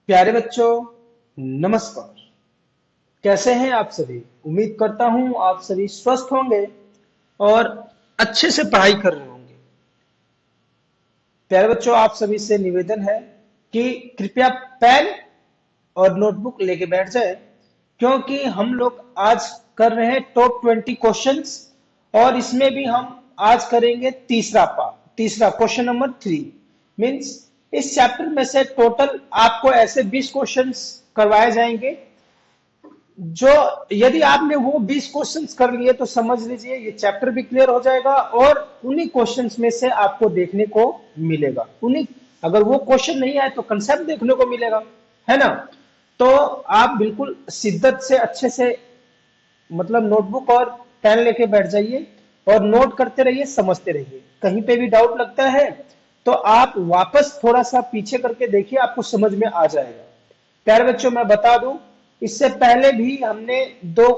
प्यारे बच्चों, नमस्कार। कैसे हैं आप सभी? उम्मीद करता हूं आप सभी स्वस्थ होंगे और अच्छे से पढ़ाई कर रहे होंगे। प्यारे बच्चों, आप सभी से निवेदन है कि कृपया पेन और नोटबुक लेके बैठ जाए, क्योंकि हम लोग आज कर रहे हैं टॉप 20 क्वेश्चंस। और इसमें भी हम आज करेंगे तीसरा क्वेश्चन नंबर 3। मीन्स इस चैप्टर में से टोटल आपको ऐसे 20 क्वेश्चंस करवाए जाएंगे, जो यदि आपने वो 20 क्वेश्चंस कर लिए तो समझ लीजिए ये चैप्टर भी क्लियर हो जाएगा। और उन्हीं क्वेश्चंस में से आपको देखने को मिलेगा, उन्हीं अगर वो क्वेश्चन नहीं आए तो कंसेप्ट देखने को मिलेगा, है ना? तो आप बिल्कुल शिद्दत से अच्छे से मतलब नोटबुक और पेन लेके बैठ जाइए और नोट करते रहिए, समझते रहिए। कहीं पे भी डाउट लगता है तो आप वापस थोड़ा सा पीछे करके देखिए, आपको समझ में आ जाएगा। प्यारे बच्चों, मैं बता दूं, इससे पहले भी हमने दो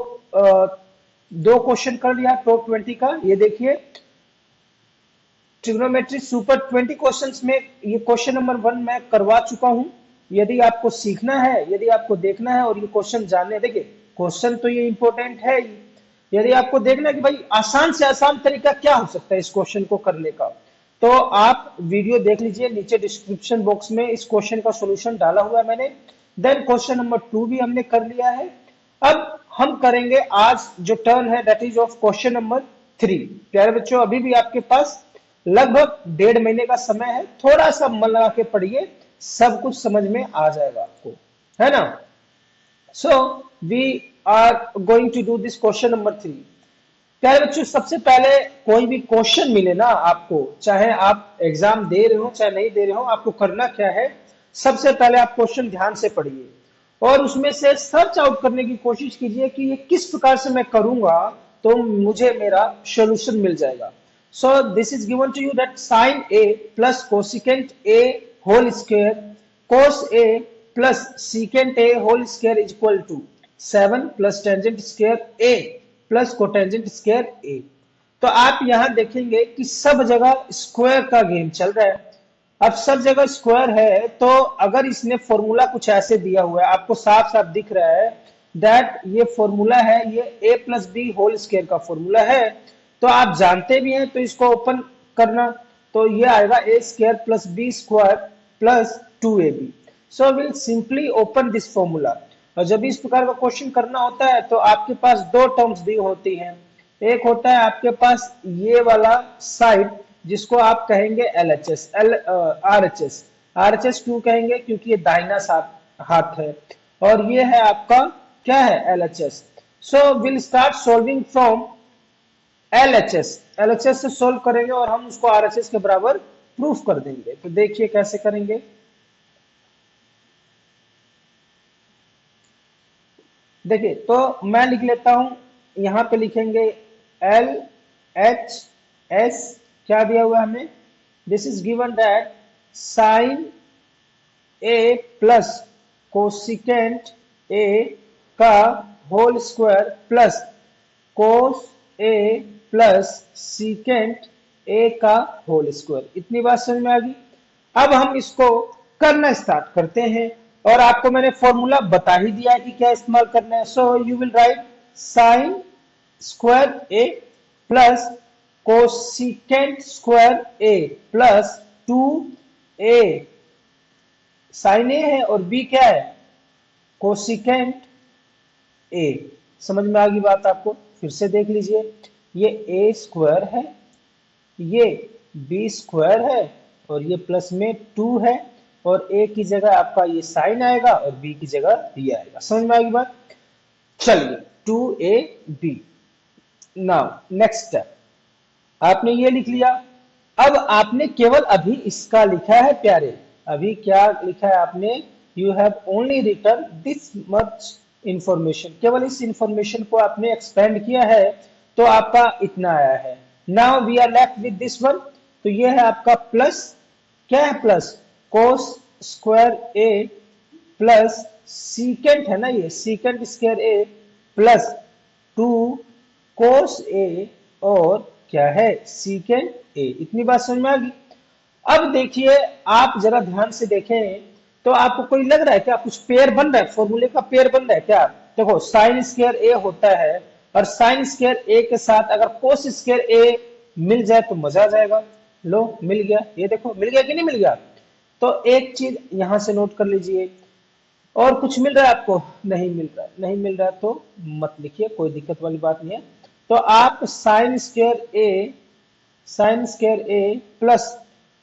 क्वेश्चन कर लिया टॉप 20 का। ये देखिए, ट्रिग्नोमेट्री सुपर 20 क्वेश्चंस में ये क्वेश्चन नंबर 1 मैं करवा चुका हूं। यदि आपको सीखना है, यदि आपको देखना है और ये क्वेश्चन जानने, देखिए क्वेश्चन तो ये इंपॉर्टेंट है ही। यदि आपको देखना है कि भाई आसान से आसान तरीका क्या हो सकता है इस क्वेश्चन को करने का, तो आप वीडियो देख लीजिए। नीचे डिस्क्रिप्शन बॉक्स में इस क्वेश्चन का सॉल्यूशन डाला हुआ है मैंने। देन क्वेश्चन नंबर 2 भी हमने कर लिया है। अब हम करेंगे आज जो टर्न है, that is of question number 3। प्यारे बच्चों, अभी भी आपके पास लगभग 1.5 महीने का समय है। थोड़ा सा मन लगा के पढ़िए, सब कुछ समझ में आ जाएगा आपको, है ना? So we are going to do this question number 3। प्यारे बच्चों, सबसे पहले कोई भी क्वेश्चन मिले ना आपको, चाहे आप एग्जाम दे रहे हो चाहे नहीं दे रहे हो, आपको करना क्या है? सबसे पहले आप क्वेश्चन ध्यान से पढ़िए और उसमें से सर्च आउट करने की कोशिश कीजिए कि ये किस प्रकार से मैं करूंगा तो मुझे मेरा सॉल्यूशन मिल जाएगा। So this is given to you that sin A plus cosecant A whole square cos A plus secant A whole square is equal to 7 plus tangent square A plus cotangent square A। तो आप यहां देखेंगे कि सब जगह square का game चल रहा है। अब सब जगह स्क्वायर है तो अगर इसने फॉर्मूला कुछ ऐसे दिया हुआ है, आपको साफ साफ दिख रहा है दैट ये फॉर्मूला है, ये a plus B whole square का फॉर्मूला है। तो आप जानते भी हैं तो इसको ओपन करना, तो ये आएगा A square plus B square plus 2ab। So will simply open this formula. और जब इस प्रकार का क्वेश्चन करना होता है तो आपके पास दो टर्म्स दी होती हैं। एक होता है आपके पास ये वाला साइड, जिसको आप कहेंगे LHS RHS। RHS क्यों कहेंगे? क्योंकि ये दाहिना हाथ है। और ये है आपका क्या है? LHS। So will start solving from LHS से सोल्व करेंगे और हम उसको RHS के बराबर प्रूफ कर देंगे। तो देखिए कैसे करेंगे। देखिए, तो मैं लिख लेता हूं, यहां पे लिखेंगे LHS। क्या दिया हुआ है हमें? This is given that sine A plus cosecant A का whole square plus cos A plus secant A का होल स्क्वायर। इतनी बात समझ में आ गई। अब हम इसको करना स्टार्ट करते हैं और आपको मैंने फॉर्मूला बता ही दिया है कि क्या इस्तेमाल करना है। So you will write sine square A plus cosecant square A plus 2a। Sine A है और बी क्या है? Cosecant A. समझ में आ गई बात आपको? फिर से देख लीजिए, ये ए स्क्वायर है, ये बी स्क्वायर है और ये प्लस में 2 है और ए की जगह आपका ये साइन आएगा और बी की जगह ये आएगा। समझ में आ गई बात? चलिए, 2ab। नाउ नेक्स्ट स्टेप, आपने ये लिख लिया। अब आपने केवल अभी इसका लिखा है प्यारे। अभी क्या लिखा है आपने? You have only written this much information. केवल इस इंफॉर्मेशन को आपने एक्सपेंड किया है तो आपका इतना आया है। Now we are left with this one. तो ये है आपका प्लस, क्या है? Plus cos square A plus secant है ना, ये secant square A plus 2 cos A और क्या है? Secant A. इतनी बात समझ में आ गई। अब देखिए, आप जरा ध्यान से देखें तो आपको कोई लग रहा है क्या कुछ पेयर बन रहा है, फॉर्मूले का पेयर बन रहा है क्या? देखो साइन स्क्वायर ए होता है और साइन स्क्वायर ए के साथ अगर कोस स्क्वायर ए मिल जाए तो मजा आ जाएगा। लो मिल गया, ये देखो मिल गया कि नहीं मिल गया। तो एक चीज यहां से नोट कर लीजिए। और कुछ मिल रहा है आपको? नहीं मिल रहा है, नहीं मिल रहा है तो मत लिखिए, कोई दिक्कत वाली बात नहीं है। तो आप sine square A plus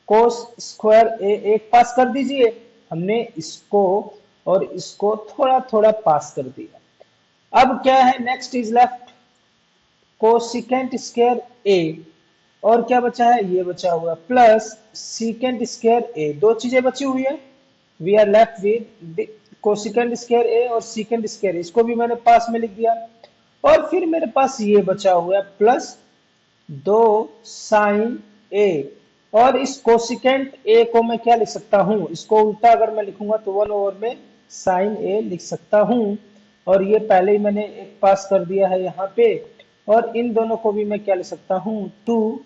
cos square ए एक पास कर दीजिए। हमने इसको और इसको थोड़ा थोड़ा पास कर दिया। अब क्या है, next is left cosecant square A, और क्या बचा है, ये बचा हुआ प्लस सीकेंट स्क्वायर ए। दो चीजें बची हुई है, we are left with cosecant square A और सीकेंट स्क्वायर, इसको भी मैंने पास में लिख दिया। और फिर मेरे पास ये बचा हुआ है प्लस दो साइन ए, और इस कोसिकेंट ए को मैं क्या लिख सकता हूं, इसको उल्टा अगर मैं लिखूंगा तो 1 ओवर में साइन ए लिख सकता हूं। और ये पहले ही मैंने एक पास कर दिया है यहाँ पे, और इन दोनों को भी मैं क्या लिख सकता हूं, 2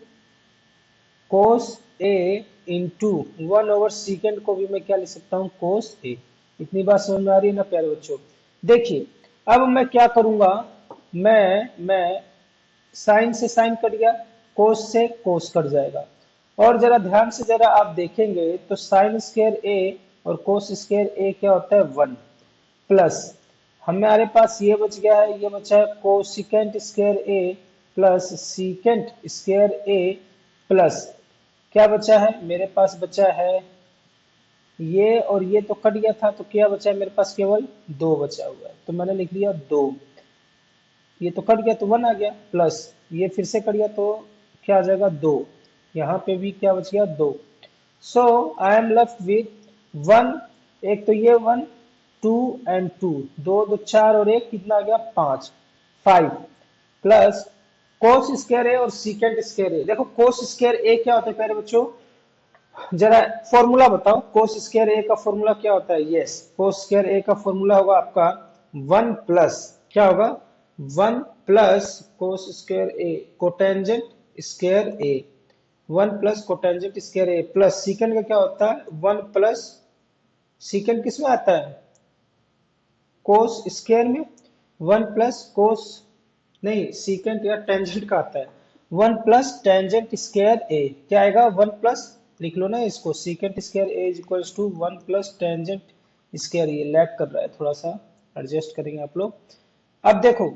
कोस ए इंटू 1 ओवर सीकेंड को भी मैं क्या लिख सकता हूं, कोस ए। इतनी बात समझ में आ रही है ना प्यारे बच्चों? देखिए अब मैं क्या करूंगा, मैं साइन से साइन कट गया, कोस से कोस कट जाएगा। और जरा ध्यान से जरा आप देखेंगे तो साइन स्क्वायर ए और कोस स्क्वायर ए क्या होता है, 1 प्लस हमारे पास ये बच गया है, ये बचा है cosecant square A plus secant square A plus क्या बचा है, मेरे पास बचा है ये, और ये तो कट गया था, तो क्या बचा है मेरे पास, केवल 2 बचा हुआ है, तो मैंने लिख लिया 2। ये तो कट गया तो 1 आ गया, प्लस ये फिर से कट गया तो क्या आ जाएगा, 2। यहाँ पे भी क्या बच गया, 2। सो आई एम लेफ्ट विथ 1, एक तो ये 1, 2 एंड 2, 2 2 4 और एक कितना आ गया, 5 प्लस कोस स्क्वायर ए और सीकेंट स्क्वायर ए। देखो कोस स्क्वायर ए क्या होता है प्यारे बच्चों, जरा फॉर्मूला बताओ, कोस स्क्वायर ए का फॉर्मूला क्या होता है? यस, कोस स्क्वायर ए का फॉर्मूला होगा आपका 1 प्लस क्या होगा, 1 plus cos square A cotangent square A, 1 plus cotangent square A plus secant का क्या होता है, 1 प्लस सीकेंट किस में आता है, कोस स्क्वायर में, 1 प्लस कोस नहीं सीकेंट या टेंजेंट का आता है, 1 प्लस टेंजेंट स्क्वायर ए क्या आएगा, 1 प्लस लिख लो ना इसको, secant square A is equals to 1 plus tangent square. ये लैग कर रहा है, थोड़ा सा एडजस्ट करेंगे आप लोग। अब देखो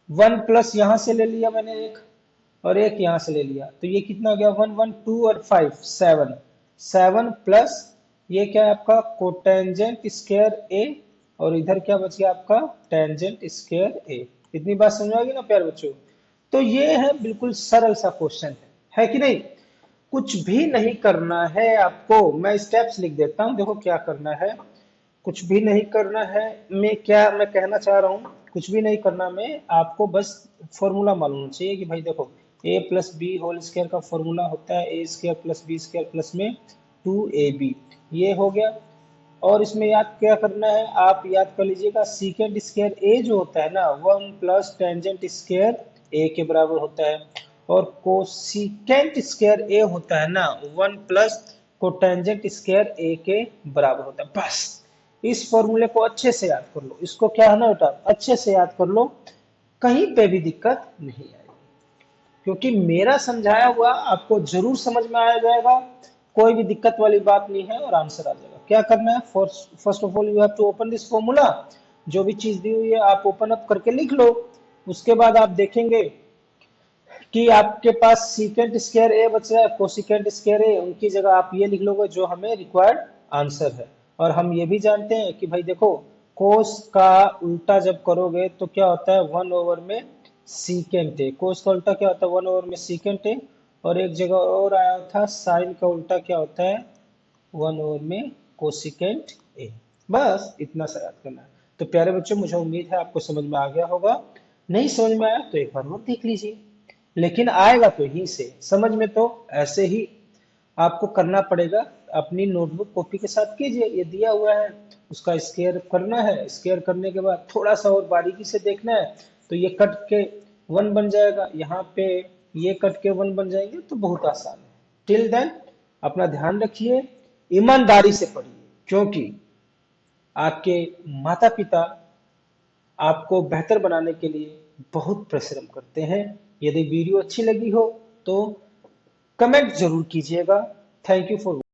1 प्लस यहां से ले लिया मैंने एक, और एक यहां से ले लिया, तो ये कितना हो गया, 1 1 2 और 5 7 7 प्लस ये क्या है आपका कोटेंजेंट स्क्वायर ए, और इधर क्या बच गया आपका टेंजेंट स्क्वायर ए। इतनी बात समझ आ गई ना प्यारे बच्चों? तो ये है बिल्कुल सरल सा क्वेश्चन है कि नहीं? कुछ भी नहीं करना है आपको, मैं स्टेप्स लिख देता हूं, देखो क्या करना है। कुछ भी नहीं करना है, मैं कहना चाह रहा हूं, कुछ भी नहीं करना में आपको बस फॉर्मूला मालूम होना चाहिए कि भाई देखो A plus B whole square का फॉर्मूला होता है A square plus B square plus में 2ab, ये हो गया। और इसमें याद क्या करना है, आप याद कर लीजिएगा सीकेंट स्क्वायर ए जो होता है ना 1 प्लस टेंजेंट स्क्वायर ए के बराबर होता है, और कोसिकेंट स्क्वायर ए होता है ना 1 प्लस कोटेंजेंट स्क्वायर ए के बराबर होता है। बस इस फॉर्मूले को अच्छे से याद कर लो, इसको क्या है ना बेटा, अच्छे से याद कर लो, कहीं पे भी दिक्कत नहीं आएगी, क्योंकि मेरा समझाया हुआ आपको जरूर समझ में आ जाएगा, कोई भी दिक्कत वाली बात नहीं है, और आंसर आ जाएगा। क्या करना है, first of all you have to open this formula, जो भी चीज दी हुई है आप ओपन अप करके लिख लो। उसके बाद आप देखेंगे कि आपके पास सीकेंट स्क्वायर ए बच रहा है, कोसिकेंट स्क्वायर ए, उनकी जगह आप ये लिख लोगे जो हमें रिक्वायर्ड आंसर है। और हम ये भी जानते हैं कि भाई देखो कोस का उल्टा जब करोगे तो क्या होता है, 1 ओवर में सीकेंट ए, कोस का उल्टा क्या होता है, 1 ओवर में सीकेंट ए। और एक जगह और आया था साइन का उल्टा क्या होता है, 1 ओवर में कोसिकेंट ए। बस इतना सा याद करना है। तो प्यारे बच्चों मुझे उम्मीद है आपको समझ में आ गया होगा, नहीं समझ में आया तो एक बार और देख लीजिए, लेकिन आएगा तो यहीं से, समझ में तो ऐसे ही आपको करना पड़ेगा। अपनी नोटबुक कॉपी के साथ कीजिए, ये दिया हुआ है उसका स्क्वायर करना है, स्क्वायर करने के बाद थोड़ा सा और बारीकी से देखना है, तो ये कट के 1 बन जाएगा, यहाँ पे ये कट के 1 बन जाएंगे, तो बहुत आसान है। टिल देन अपना ध्यान रखिए, ईमानदारी से पढ़िए, क्योंकि आपके माता पिता आपको बेहतर बनाने के लिए बहुत परिश्रम करते हैं। यदि वीडियो अच्छी लगी हो तो कमेंट जरूर कीजिएगा। Thank you for